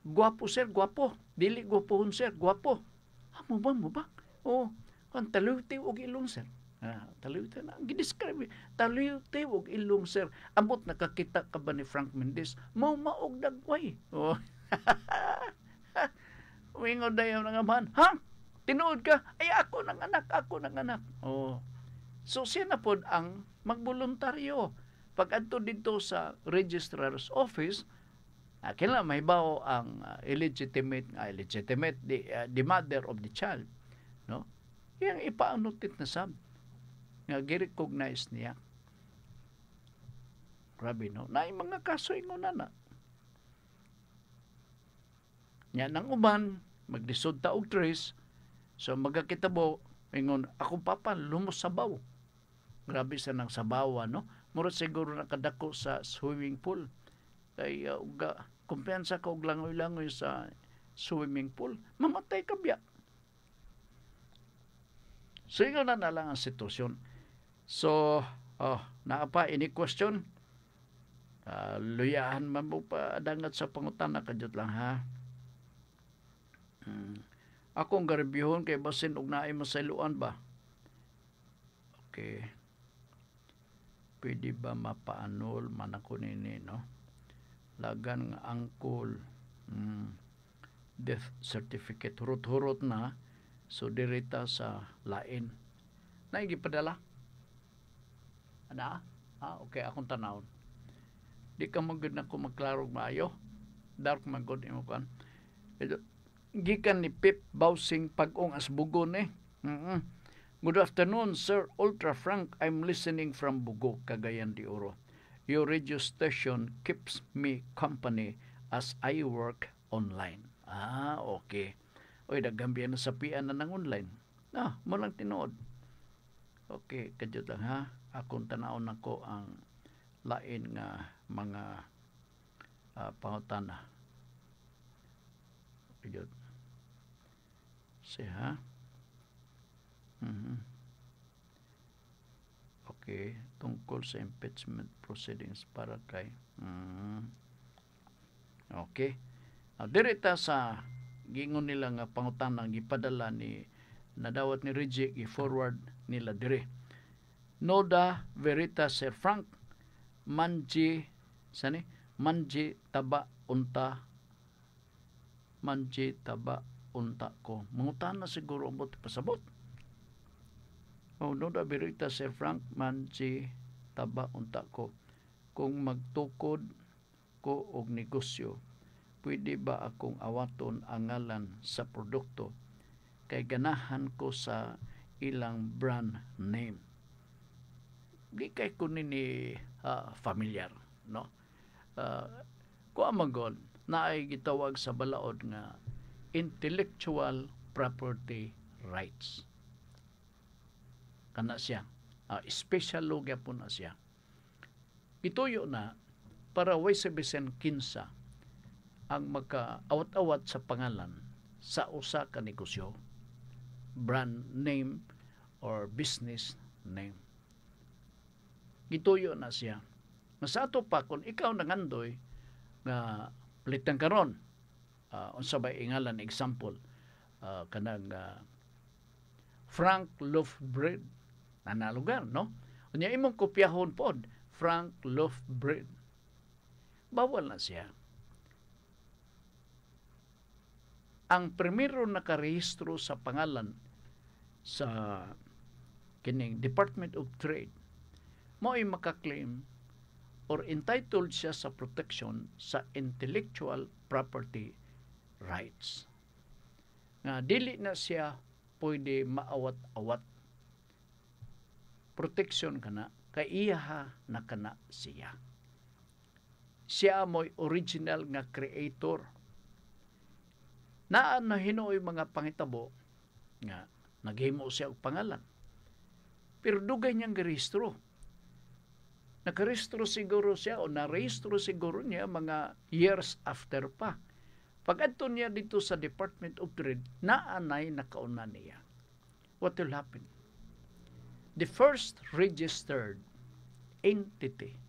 Speaker 2: gwapo sir, gwapo. Dili gwapohon sir, gwapo. Mo ba? O, kung taliwte og ilong sir. Taliwte na. Gidescribe. Taliwte og ilong sir. Ambot nakakita ka ba ni Frank Mendez? Maog dagway. O. Wingon na yung nangaman. Ha? Tinuod ka? Ay, ako ng anak. O. So, siya na po ang magboluntaryo. Pag adto dito sa registrar's office, kailangan mahibaw ang illegitimate, the mother of the child. No? Yang ipa-annotate na sab. Nga gi-recognize niya. Grabe, no? Na yung mga kaso ingon na. Nya nang uban, maglisod ta og trace, so magakitabo, ingon, akong papa, lumos sabaw. Grabe sa nang sabawa, no? Murot siguro nakadako sa swimming pool. Kay kumpiyansa ka og langoy-langoy sa swimming pool, mamatay ka biya. So, yun na lang ang sitwasyon. So, naa pa ini question? Luyahan man mo pa dangat sa pangutana kadyot lang ha. Akong garebyuhon kay basin og naay masayloan ba? Okay. Pwede ba mapaanol man ako nini, no? Lagan nga angkol. Death certificate. Hurot-hurot na. So, dirita sa lain. Naigipadala? Ana? Okay. Akong tanawon. Di ka magod na ko magklarog maayo. Dark magod mo kan. Gikan ni Pip Bausing Pag-ong Asbugon eh. Good afternoon, Sir Ultra Frank. I'm listening from Bugo, Cagayan de Oro. Your radio station keeps me company as I work online. Okay. Oy, naggambiyan na sa pian na ng online. Mo lang tinuod. Okay, kadyot lang ha. Akong tanawon nako ang lain nga mga pangutana. Kadyot. Ha? Okay, tungkol sa impeachment proceedings para kay okay. Direta sa gingon nila nga pangutana gipadala ni nadawat ni Reggie i-forward nila dire. Noda verita Sir Frank manji taba unta ko. Mangutana siguro ang pasabot. Noda verita Sir Frank manji taba unta ko. Kung magtukod ko og negosyo, pwede ba akong awaton ang ngalan sa produkto kay ganahan ko sa ilang brand name? Di kay ko nini familiar, no? Kuha magod na ay gitawag sa balaod nga intellectual property rights. Kana siya. Special law gyapon na siya. Ituyo na para way sebisen kinsa ang magka-awat-awat sa pangalan sa usa ka negosyo, brand name or business name. Gituyo na siya. Sa ato pa, kung ikaw nangandoy nga palitan karon, unsa ba ingalan example, kanang Frank Loaf Bread, na lugar, no? Unya imong kopyahon pod, Frank Loaf Bread. Bawal na siya. Ang primero nakarehistro sa pangalan sa kining Department of Trade mo ay makaklaim or entitled siya sa protection sa intellectual property rights. Nga dili na siya pwede maawat-awat. Protection kana kay iya na kana siya. Siya mo'y original nga creator. Naa na hinuoy mga pangitabo nga naghimo siya og pangalan. Pero dugay niyang girehistro. Nakarehistro siguro siya o narehistro siguro niya mga years after pa. Pag-adto niya dito sa Department of Trade, naanay nakauna niya. What will happen? The first registered entity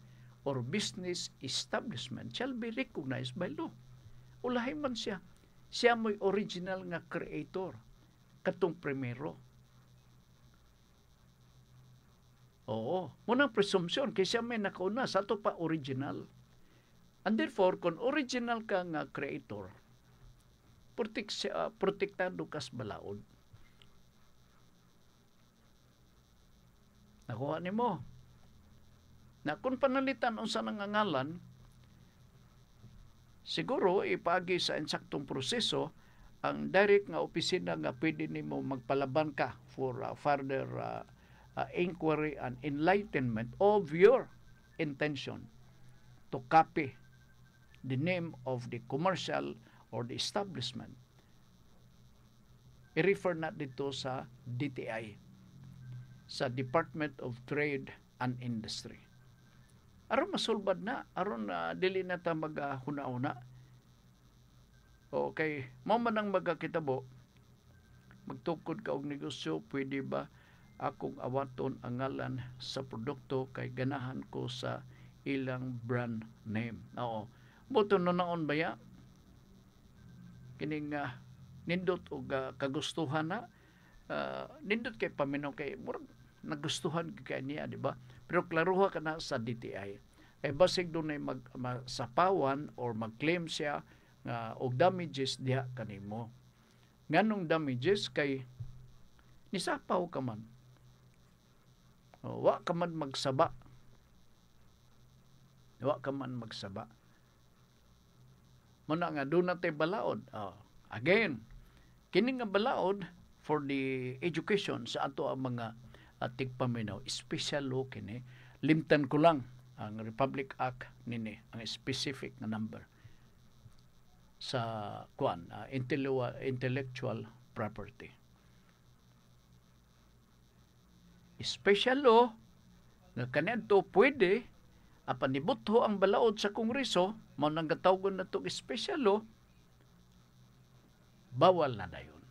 Speaker 2: or business establishment shall be recognized by law. Ulahay man siya. Siya mo'y original nga creator. Katong primero. Oo. Munang presumption kay siya may nakauna sa ato pa original. And therefore, kung original ka nga creator, protektado kas balaod. Nakuha ni mo. Na kung panalitan unsa nang ngalan, siguro ipagi sa insaktong proseso ang direct nga opisina nga pwede nimo magpalaban ka for further inquiry and enlightenment of your intention to copy the name of the commercial or the establishment. I-refer na dito sa DTI, sa Department of Trade and Industry. Aron masulbad na, aron dili na ta maghuna-una. Okay, mo man ang magkakitabo, magtukod ka og negosyo, pwede ba akong awaton ang ngalan sa produkto kay ganahan ko sa ilang brand name. Oo. Buto na naon ba ya? Kining nindot o kagustuhan na nindot kay paminaw kay murag nagustuhan kay niya, di ba? Pero klaruha ka na sa DTI. Kay basig doon ay magsapawan or mag-claim siya nga og damages diha kanimo. Nganong damages kay nisapaw ka man. Wa ka man magsaba. Wa ka man magsaba. Muna nga doon natin balaod. Again, kini nga balaod for the education sa ato ang mga tigpaminaw. Special law kini. Limtan ko lang ang Republic Act nini, ang specific na number sa intellectual property. Special law nga kanadto pwede apan nibutho ang balaod sa Kongreso, mao nang gatawgon na itong special law, bawal na dayon.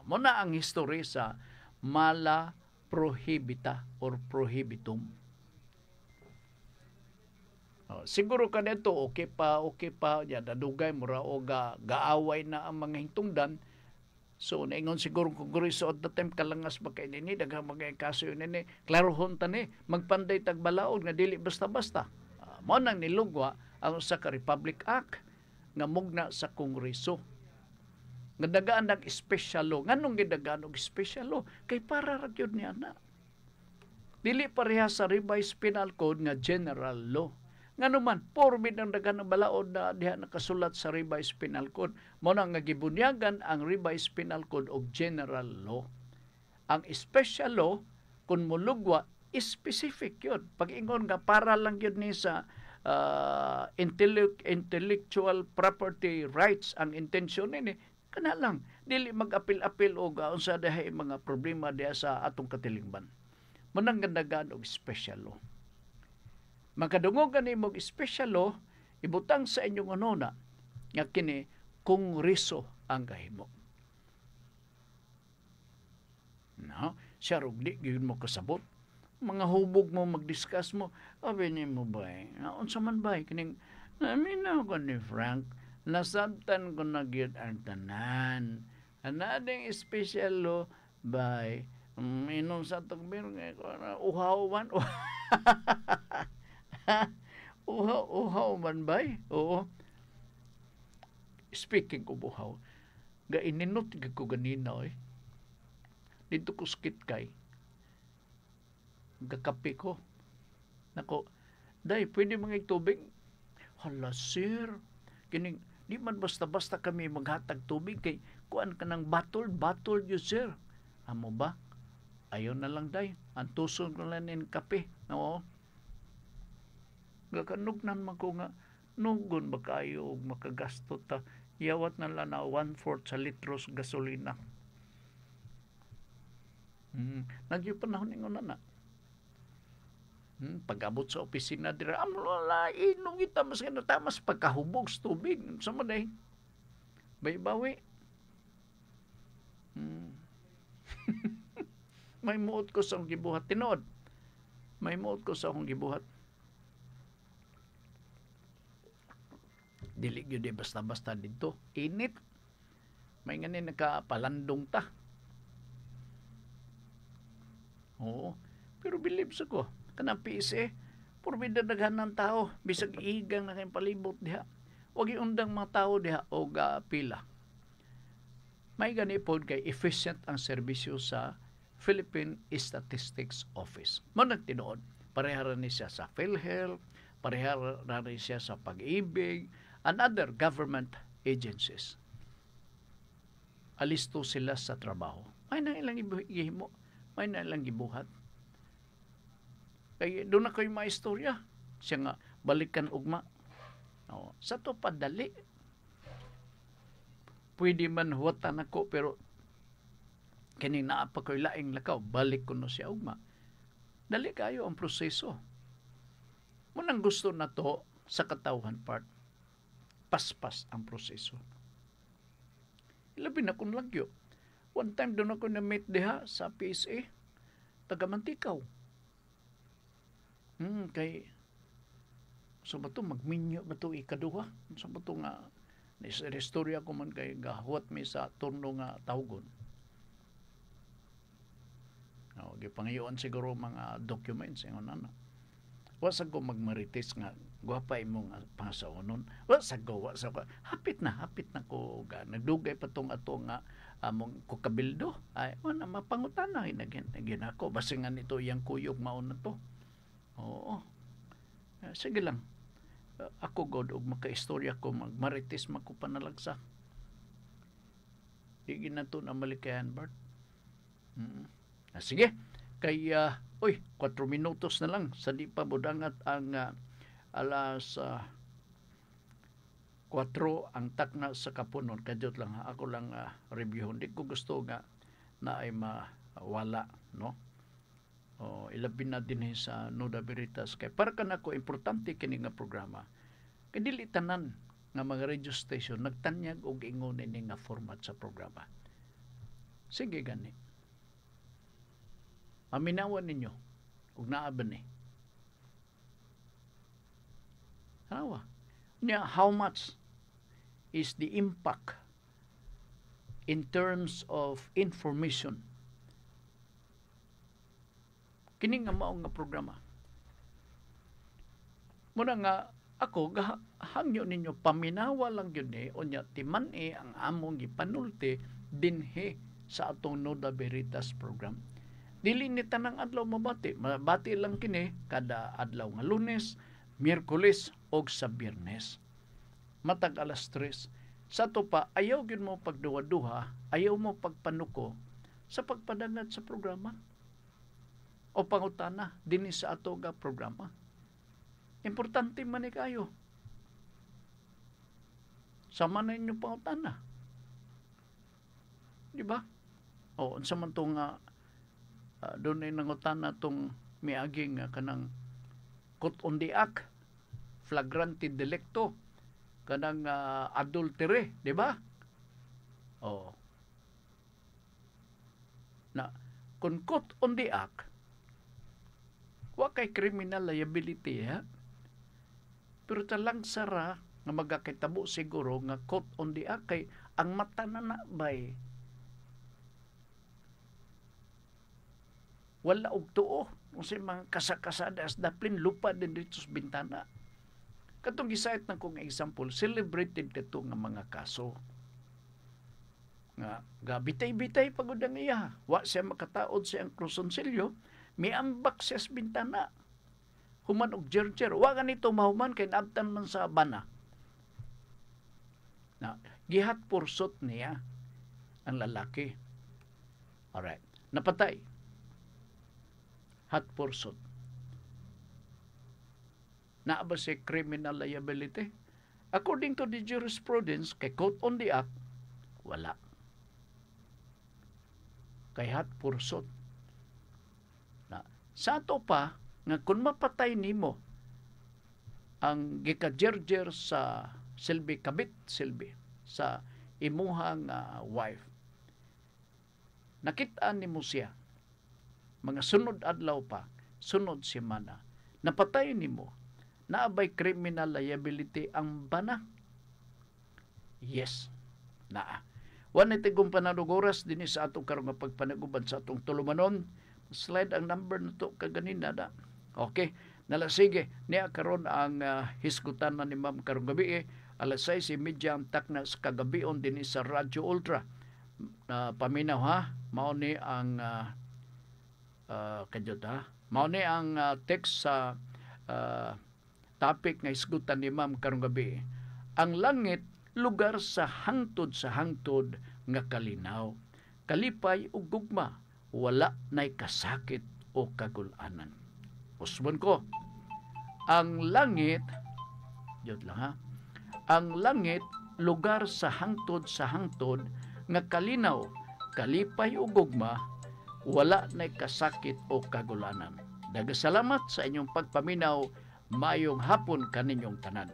Speaker 2: Muna ang history sa mala prohibita or prohibitum. Siguro ka nito, okay pa, yan, nadugay, mura o gaaway na ang mga hintungdan. So, naingon siguro Kongreso at the time, kalangas ba kayo nini, daghang mga kaso yun nini, klarohon tani, magpanday tagbalaod, nga dili basta-basta. Mao nang nilugwa ang sa Republic Act, nga mugna sa Kongreso. Nga dagaan ng special law. Nganong gidagaan og special law? Kay para ra gyud niya na. Dili pareha sa revised penal code nga general law. Ngano man, forbid ang dagan ng balaod na diha nakasulat sa revised penal code. Mao na nga gibunyagan ang revised penal code og general law. Ang special law, kung mulugwa, specific yun. Pag-ingon nga para lang yun ni sa intellectual property rights ang intensyon nini, kana lang. Dili mag-apil-apil o unsa dahay mga problema diha sa atong katilingban. Manang gandagan og special law. Makadungog kanimo og special law, ibutang sa inyong anona nga kini Kongreso ang kahimo. No, siya rog di gyud mo kasabot. Mga hubog mo mag-discuss mo, abi ni mo ba? Unsa man ba kining naminaw ko ni Frank, nasabtan ko na gyud ang tanan. Anading special law by inom sa tong beer nga uhaw man. Uhaw man bay? Oo. Speaking of uhaw, ininot ko ganina dito ko skit kay. Gakape ko. Nako, day, pwede mga tubig? Hala, sir. Kining, di man basta-basta kami maghatag tubig kay kuan ka ng battle yun, sir. Amo ba? Ayaw na lang, day. Antuson ko lang in kape. Oo. Gakanugnan man ko nga, nugon ba kayo og makagasto ta? Yawat na lang na 1/4 sa litros gasolina. Nagyo panahon ingon na. Pag-abot sa opisina dira, amla inom kita mas tamas pagkahubog sa tubig. Sa man day? Bay-bawi. May muot ko sa akong gibuhat. Tinood. May muot ko sa akong gibuhat. Dili gyud basta-basta dito. Init. May nganin nakapalandong ta. Oo. Pero believe sa ko, kanang PSA, purbida daghan ng tao, bisag igang na kayong palibot diha. Huwag iundang mga tao diha o pila. May ganipod kay efficient ang serbisyo sa Philippine Statistics Office. Mo nagtinuod, parehara ni siya sa PhilHealth, parehara ni siya sa Pag-ibig, and other government agencies. Alisto sila sa trabaho. May na ilang ihimo, may na ilang gibuhat. Kaya doon na kayo mga istorya. Siya nga, balikan ugma. Sa to padali. Pwede man huwatan ako, pero kining naapa ko'y laing lakaw, balik ko na siya ugma. Dali kayo ang proseso. Munang gusto na to sa katawhan part. Paspas ang proseso. Ilabi na kung lagyo. One time doon ako na-meet diha sa PSA, taga Mantikaw. Kay sa bato magminyo bato ikaduha. Sa bato nga istorya ko man kay gahuat mi sa turno nga tawgon. Gipangayoan siguro mga documents ingon ana. Wa sa ko magmarites nga gwapay mo nga pangasaonon. Wa sa ko. Hapit na ko ga nagdugay pa tong ato nga among kukabildo. Ay na mapangutana hinagin ako basi nga nito yang kuyog mao na to. Oo. Sige lang. Ako god og makaistorya ko magmarites mako panalagsa. Di ginato na malikayan Bart. Sige. Kay 4 minutos na lang sa di pa budangat ang alas 4 ang takna sa kapunon. Kadiyot lang ako lang review. Hindi ko gusto nga na ay mawala, no? Ilabin na din sa Nuda Veritas kay para kanako importante kini nga programa. Kay dili tanan nga mga radio station nagtanyag og ingon ini nga format sa programa. Sige gani. Aminawan ninyo ug naa ba ni? How much is the impact in terms of information? Kini nga mao nga programa. Muna nga ako hangyo ninyo paminawa lang gyud ni unya timan-i ang among gipanulti dinhi sa atong Nuda Veritas program. Dili ni tanang adlaw mabati. Mabati lang kini kada adlaw nga Lunes, Miyerkules og sa Biyernes. Matag alas 3. Sa to pa ayaw gyud mo pagduwa-duha, ayaw mo pagpanuko sa pagpadangat sa programa o pangutana dinhi sa ato nga programa. Importante man ni kayo. Sama na inyo pangutana. Di ba? Unsa man to nga doon ay nangutana tong miaging kanang caught on the act, flagrante delicto, kanang adultery, di ba? Na kung caught on the act, wa kay criminal liability, ha? Pero talang sara nga magakitabo siguro nga caught on the act kay ang mata na bay wala og tuo. Kasi mga kasakasada as daplin lupa din dito sa bintana. Katong gisayt na kong example, celebrated kato nga mga kaso. Nga gabitay-bitay pagod ang iya. Wa siya makataod sa ang krusonsilyo, miambak siya sa bintana. Human og jerjer. Wa ganito mahuman kay naabtan man sa bana. Na gihat pursot niya ang lalaki. Alright. Napatay. Hot pursuit. Naa ba si criminal liability? According to the jurisprudence, kay caught on the act, wala. Kay hot pursuit. Sa ato pa, nga kung mapatay nimo ang gikajerjer sa silbi sa imuhang wife, nakitaan nimo siya mga sunod adlaw pa, sunod semana, napatay nimo, naabay criminal liability ang bana? Yes, naa. Wan itigong panalugoras din sa atong karong nga pagpanaguban sa atong tulumanon. Slide ang number na to kaganina na. Okay, nalasige niya karon ang hisgutan na ni Ma'am karong gabi alas 6:30 ang takna sa kagabion din sa Radyo Ultra. Paminaw ha, mao ni ang mao ni ang text sa topic nga isgutan ni Ma'am karong gabi. Ang langit lugar sa hangtod nga kalinaw, kalipay ug gugma, wala nay kasakit o kagulanan. Usbon ko, ang langit, yun lang ha, ang langit lugar sa hangtod nga kalinaw, kalipay ug gugma, wala nay kasakit o kagulanan. Dagasalamat sa inyong pagpaminaw. Mayong hapon kaninyong tanan.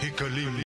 Speaker 4: hikalim